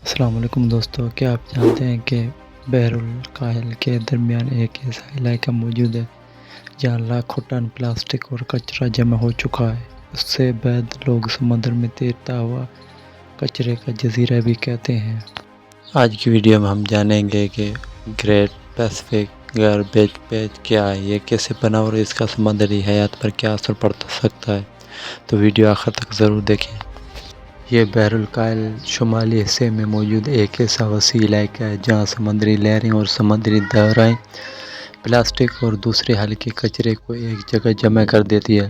السلام علیکم دوستو، کیا آپ جانتے ہیں کہ بحر الکاہل کے درمیان ایک ایسا علاقہ موجود ہے جہاں لاکھوں ٹن پلاسٹک اور کچرا جمع ہو چکا ہے؟ اس سے بعد لوگ سمندر میں تیرتا ہوا کچرے کا جزیرہ بھی کہتے ہیں۔ آج کی ویڈیو میں ہم جانیں گے کہ گریٹ پیسفک گاربیج پیچ کیا ہے، یہ کیسے بنا اور اس کا سمندری حیات پر کیا اثر پڑ سکتا ہے، تو ویڈیو آخر تک ضرور دیکھیں۔ یہ بحر الکاہل شمالی حصے میں موجود ایک ایسا وسیع علاقہ ہے جہاں سمندری لہریں اور سمندری دریائیں پلاسٹک اور دوسرے ہلکے کچرے کو ایک جگہ جمع کر دیتی ہے۔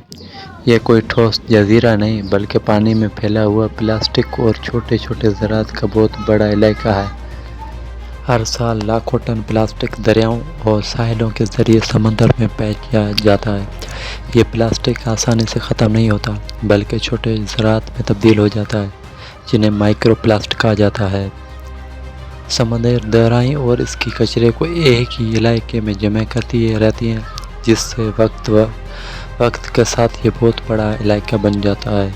یہ کوئی ٹھوس جزیرہ نہیں بلکہ پانی میں پھیلا ہوا پلاسٹک اور چھوٹے چھوٹے ذرات کا بہت بڑا علاقہ ہے۔ ہر سال لاکھوں ٹن پلاسٹک دریاؤں اور ساحلوں کے ذریعے سمندر میں پھینکا جاتا ہے۔ یہ پلاسٹک آسانی سے ختم نہیں ہوتا بلکہ چھوٹے ذرات میں تبدیل ہو جاتا ہے جنہیں مائکرو پلاسٹک کہا جاتا ہے۔ سمندر دریائیں اور اس کی کچرے کو ایک ہی علاقے میں جمع کرتی رہتی ہیں، جس سے وقت کے ساتھ یہ بہت بڑا علاقہ بن جاتا ہے۔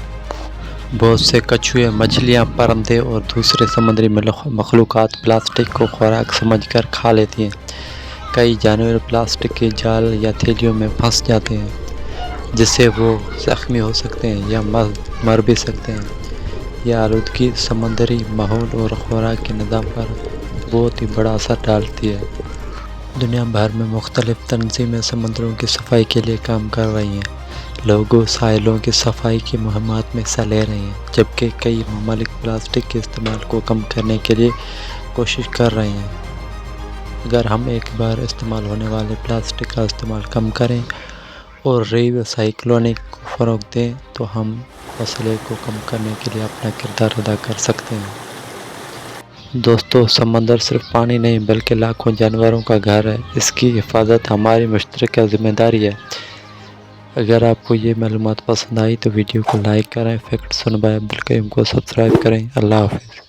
بہت سے کچھوے، مچھلیاں، پرندے اور دوسرے سمندری مخلوقات پلاسٹک کو خوراک سمجھ کر کھا لیتی ہیں۔ کئی جانور پلاسٹک کے جال یا تھیلیوں میں پھنس جاتے ہیں جس سے وہ زخمی ہو سکتے ہیں یا مر بھی سکتے ہیں۔ یہ آلودگی سمندری ماحول اور خوراک کے نظام پر بہت ہی بڑا اثر ڈالتی ہے۔ دنیا بھر میں مختلف تنظیمیں سمندروں کی صفائی کے لیے کام کر رہی ہیں۔ لوگ ساحلوں کی صفائی کی مہمات میں حصہ لے رہے ہیں، جبکہ کئی ممالک پلاسٹک کے استعمال کو کم کرنے کے لیے کوشش کر رہے ہیں۔ اگر ہم ایک بار استعمال ہونے والے پلاسٹک کا استعمال کم کریں اور ری سائیکلنگ کو فروغ دیں تو ہم مسئلے کو کم کرنے کے لیے اپنا کردار ادا کر سکتے ہیں۔ دوستو، سمندر صرف پانی نہیں بلکہ لاکھوں جانوروں کا گھر ہے۔ اس کی حفاظت ہماری مشترکہ ذمہ داری ہے۔ اگر آپ کو یہ معلومات پسند آئی تو ویڈیو کو لائک کریں، فیکٹ سن بائی عبدالقیوم کو سبسکرائب کریں۔ اللہ حافظ۔